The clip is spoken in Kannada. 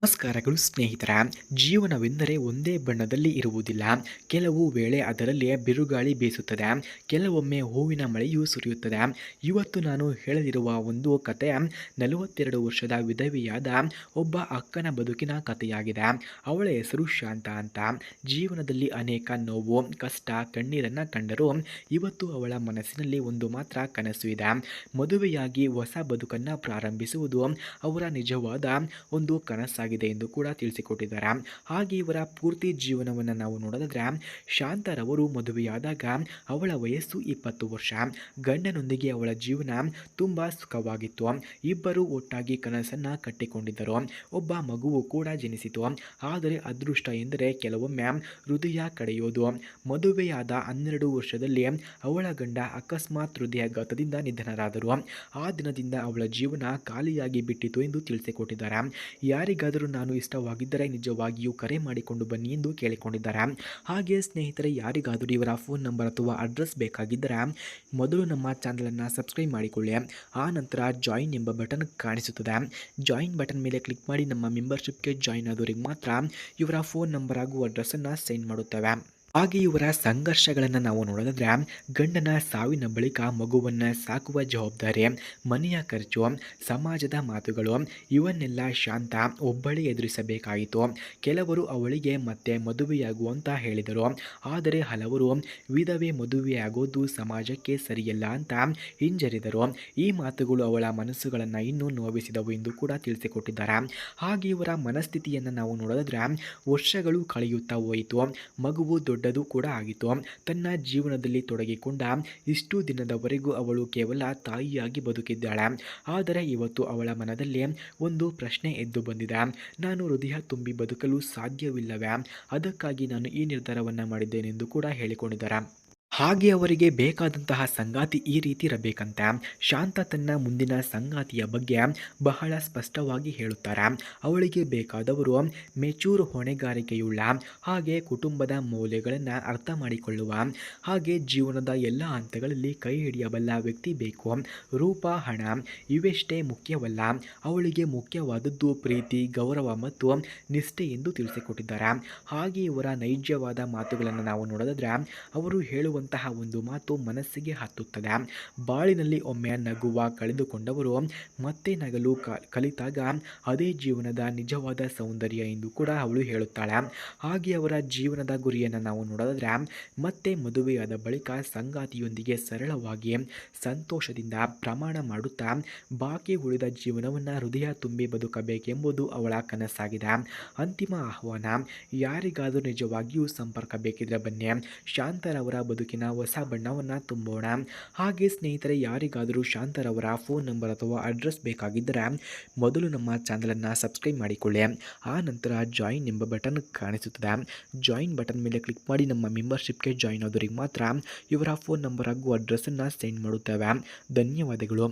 ನಮಸ್ಕಾರಗಳು ಸ್ನೇಹಿತರ. ಜೀವನವೆಂದರೆ ಒಂದೇ ಬಣ್ಣದಲ್ಲಿ ಇರುವುದಿಲ್ಲ. ಕೆಲವು ವೇಳೆ ಅದರಲ್ಲಿ ಬಿರುಗಾಳಿ ಬೀಸುತ್ತದೆ, ಕೆಲವೊಮ್ಮೆ ಹೂವಿನ ಮಳೆಯೂ ಸುರಿಯುತ್ತದೆ. ಇವತ್ತು ನಾನು ಹೇಳಲಿರುವ ಒಂದು ಕತೆ 42 ವರ್ಷದ ವಿಧವೆಯಾದ ಒಬ್ಬ ಅಕ್ಕನ ಬದುಕಿನ ಕಥೆಯಾಗಿದೆ. ಅವಳ ಹೆಸರು ಶಾಂತ ಅಂತ. ಜೀವನದಲ್ಲಿ ಅನೇಕ ನೋವು, ಕಷ್ಟ, ಕಣ್ಣೀರನ್ನು ಕಂಡರೂ ಇವತ್ತು ಅವಳ ಮನಸ್ಸಿನಲ್ಲಿ ಒಂದು ಮಾತ್ರ ಕನಸು ಇದೆ. ಮದುವೆಯಾಗಿ ಹೊಸ ಬದುಕನ್ನು ಪ್ರಾರಂಭಿಸುವುದು ಅವರ ನಿಜವಾದ ಒಂದು ಕನಸಾಗಿದೆ ಎಂದು ಕೂಡ ತಿಳಿಸಿಕೊಟ್ಟಿದ್ದಾರೆ. ಹಾಗೆ ಇವರ ಪೂರ್ತಿ ಜೀವನವನ್ನು ನಾವು ನೋಡೋದಾದ್ರೆ, ಶಾಂತರವರು ಮದುವೆಯಾದಾಗ ಅವಳ ವಯಸ್ಸು 20 ವರ್ಷ. ಗಂಡನೊಂದಿಗೆ ಅವಳ ಜೀವನ ತುಂಬಾ ಸುಖವಾಗಿತ್ತು. ಇಬ್ಬರು ಒಟ್ಟಾಗಿ ಕನಸನ್ನು ಕಟ್ಟಿಕೊಂಡಿದ್ದರು. ಒಬ್ಬ ಮಗುವು ಕೂಡ ಜನಿಸಿತು. ಆದರೆ ಅದೃಷ್ಟ ಎಂದರೆ ಕೆಲವೊಮ್ಮೆ ಹೃದಯ ಕಡೆಯೋದು. ಮದುವೆಯಾದ 12 ವರ್ಷದಲ್ಲಿ ಅವಳ ಗಂಡ ಅಕಸ್ಮಾತ್ ಹೃದಯಾಘಾತದಿಂದ ನಿಧನರಾದರು. ಆ ದಿನದಿಂದ ಅವಳ ಜೀವನ ಖಾಲಿಯಾಗಿ ಬಿಟ್ಟಿತು ಎಂದು ತಿಳಿಸಿಕೊಟ್ಟಿದ್ದಾರೆ. ಯಾರಿಗಾದರೂ ನಾನು ಇಷ್ಟವಾಗಿದ್ದರೆ ನಿಜವಾಗಿಯೂ ಕರೆ ಮಾಡಿಕೊಂಡು ಬನ್ನಿ ಎಂದು ಕೇಳಿಕೊಂಡಿದ್ದಾರೆ. ಹಾಗೆ ಸ್ನೇಹಿತರೆ, ಯಾರಿಗಾದರೂ ಇವರ ಫೋನ್ ನಂಬರ್ ಅಥವಾ ಅಡ್ರೆಸ್ ಬೇಕಾಗಿದ್ದರೆ ಮೊದಲು ನಮ್ಮ ಚಾನಲನ್ನು ಸಬ್ಸ್ಕ್ರೈಬ್ ಮಾಡಿಕೊಳ್ಳಿ. ಆ ನಂತರ ಜಾಯಿನ್ ಎಂಬ ಬಟನ್ ಕಾಣಿಸುತ್ತದೆ. ಜಾಯಿನ್ ಬಟನ್ ಮೇಲೆ ಕ್ಲಿಕ್ ಮಾಡಿ ನಮ್ಮ ಮೆಂಬರ್ಶಿಪ್ಗೆ ಜಾಯಿನ್ ಆದವರಿಗೆ ಮಾತ್ರ ಇವರ ಫೋನ್ ನಂಬರ್ ಹಾಗೂ ಅಡ್ರೆಸ್ಸನ್ನು ಸೆಂಡ್ ಮಾಡುತ್ತೇವೆ. ಹಾಗೆ ಇವರ ಸಂಘರ್ಷಗಳನ್ನು ನಾವು ನೋಡೋದಾದ್ರೆ, ಗಂಡನ ಸಾವಿನ ಬಳಿಕ ಮಗುವನ್ನು ಸಾಕುವ ಜವಾಬ್ದಾರಿ, ಮನೆಯ ಖರ್ಚು, ಸಮಾಜದ ಮಾತುಗಳು ಇವನ್ನೆಲ್ಲ ಶಾಂತ ಒಬ್ಬಳೇ ಎದುರಿಸಬೇಕಾಯಿತು. ಕೆಲವರು ಅವಳಿಗೆ ಮತ್ತೆ ಮದುವೆಯಾಗುವಂತ ಹೇಳಿದರು. ಆದರೆ ಹಲವರು ವಿಧವೆ ಮದುವೆಯಾಗೋದು ಸಮಾಜಕ್ಕೆ ಸರಿಯಲ್ಲ ಅಂತ ಹಿಂಜರಿದರು. ಈ ಮಾತುಗಳು ಅವಳ ಮನಸ್ಸುಗಳನ್ನು ಇನ್ನೂ ನೋವಿಸಿದವು ಎಂದು ಕೂಡ ತಿಳಿಸಿಕೊಟ್ಟಿದ್ದಾರೆ. ಹಾಗೆ ಇವರ ಮನಸ್ಥಿತಿಯನ್ನು ನಾವು ನೋಡೋದಾದ್ರೆ, ವರ್ಷಗಳು ಕಳೆಯುತ್ತಾ ಹೋಯಿತು. ಮಗುವು ದೊಡ್ಡದು ಕೂಡ ಆಗಿತ್ತು. ತನ್ನ ಜೀವನದಲ್ಲಿ ತೊಡಗಿಕೊಂಡ ಇಷ್ಟು ದಿನದವರೆಗೂ ಅವಳು ಕೇವಲ ತಾಯಿಯಾಗಿ ಬದುಕಿದ್ದಾಳೆ. ಆದರೆ ಇವತ್ತು ಅವಳ ಮನದಲ್ಲಿ ಒಂದು ಪ್ರಶ್ನೆ ಎದ್ದು ಬಂದಿದೆ. ನಾನು ಹೃದಯ ತುಂಬಿ ಬದುಕಲು ಸಾಧ್ಯವಿಲ್ಲವೇ? ಅದಕ್ಕಾಗಿ ನಾನು ಈ ನಿರ್ಧಾರವನ್ನು ಮಾಡಿದ್ದೇನೆಂದು ಕೂಡ ಹೇಳಿಕೊಂಡಿದ್ದಾರೆ. ಹಾಗೆ ಅವರಿಗೆ ಬೇಕಾದಂತಹ ಸಂಗಾತಿ ಈ ರೀತಿ ಇರಬೇಕಂತೆ. ಶಾಂತ ತನ್ನ ಮುಂದಿನ ಸಂಗಾತಿಯ ಬಗ್ಗೆ ಬಹಳ ಸ್ಪಷ್ಟವಾಗಿ ಹೇಳುತ್ತಾರೆ. ಅವಳಿಗೆ ಬೇಕಾದವರು ಮೆಚೂರ್, ಹೊಣೆಗಾರಿಕೆಯುಳ್ಳ, ಹಾಗೆ ಕುಟುಂಬದ ಮೌಲ್ಯಗಳನ್ನು ಅರ್ಥ ಮಾಡಿಕೊಳ್ಳುವ, ಹಾಗೆ ಜೀವನದ ಎಲ್ಲ ಹಂತಗಳಲ್ಲಿ ಕೈ ಹಿಡಿಯಬಲ್ಲ ವ್ಯಕ್ತಿ ಬೇಕು. ರೂಪ, ಹಣ ಇವೆಷ್ಟೇ ಮುಖ್ಯವಲ್ಲ. ಅವಳಿಗೆ ಮುಖ್ಯವಾದದ್ದು ಪ್ರೀತಿ, ಗೌರವ ಮತ್ತು ನಿಷ್ಠೆ ಎಂದು ತಿಳಿಸಿಕೊಟ್ಟಿದ್ದಾರೆ. ಹಾಗೆ ಇವರ ನೈಜವಾದ ಮಾತುಗಳನ್ನು ನಾವು ನೋಡೋದಾದ್ರೆ, ಅವರು ಹೇಳುವಂತಹ ಒಂದು ಮಾತು ಮನಸ್ಸಿಗೆ ಹತ್ತುತ್ತದೆ. ಬಾಳಿನಲ್ಲಿ ಒಮ್ಮೆ ನಗುವ ಕಳೆದುಕೊಂಡವರು ಮತ್ತೆ ನಗಲು ಕಲಿತಾಗ ಅದೇ ಜೀವನದ ನಿಜವಾದ ಸೌಂದರ್ಯ ಎಂದು ಕೂಡ ಅವಳು ಹೇಳುತ್ತಾಳೆ. ಹಾಗೆ ಅವರ ಜೀವನದ ಗುರಿಯನ್ನು ನಾವು ನೋಡೋದಾದ್ರೆ, ಮತ್ತೆ ಮದುವೆಯಾದ ಬಳಿಕ ಸಂಗಾತಿಯೊಂದಿಗೆ ಸರಳವಾಗಿ ಸಂತೋಷದಿಂದ ಪ್ರಮಾಣ ಮಾಡುತ್ತಾ ಬಾಕಿ ಉಳಿದ ಜೀವನವನ್ನು ಹೃದಯ ತುಂಬಿ ಬದುಕಬೇಕೆಂಬುದು ಅವಳ ಕನಸಾಗಿದೆ. ಅಂತಿಮ ಆಹ್ವಾನ, ಯಾರಿಗಾದರೂ ನಿಜವಾಗಿಯೂ ಸಂಪರ್ಕ ಬೇಕಿದ್ರೆ ಬನ್ನಿ, ಶಾಂತರವರ ಬದುಕಿನ ಹೊಸ ಬಣ್ಣವನ್ನು ತುಂಬೋಣ. ಹಾಗೆ ಸ್ನೇಹಿತರೆ, ಯಾರಿಗಾದರೂ ಶಾಂತರವರ ಫೋನ್ ನಂಬರ್ ಅಥವಾ ಅಡ್ರೆಸ್ ಬೇಕಾಗಿದ್ದರೆ ಮೊದಲು ನಮ್ಮ ಚಾನಲನ್ನು ಸಬ್ಸ್ಕ್ರೈಬ್ ಮಾಡಿಕೊಳ್ಳಿ. ಆ ನಂತರ ಜಾಯಿನ್ ಎಂಬ ಬಟನ್ ಕಾಣಿಸುತ್ತದೆ. ಜಾಯಿನ್ ಬಟನ್ ಮೇಲೆ ಕ್ಲಿಕ್ ಮಾಡಿ ನಮ್ಮ ಮೆಂಬರ್ಶಿಪ್ಗೆ ಜಾಯಿನ್ ಆದವರಿಗೆ ಮಾತ್ರ ಇವರ ಫೋನ್ ನಂಬರ್ ಹಾಗೂ ಅಡ್ರೆಸ್ಸನ್ನು ಸೆಂಡ್ ಮಾಡುತ್ತೇವೆ. ಧನ್ಯವಾದಗಳು.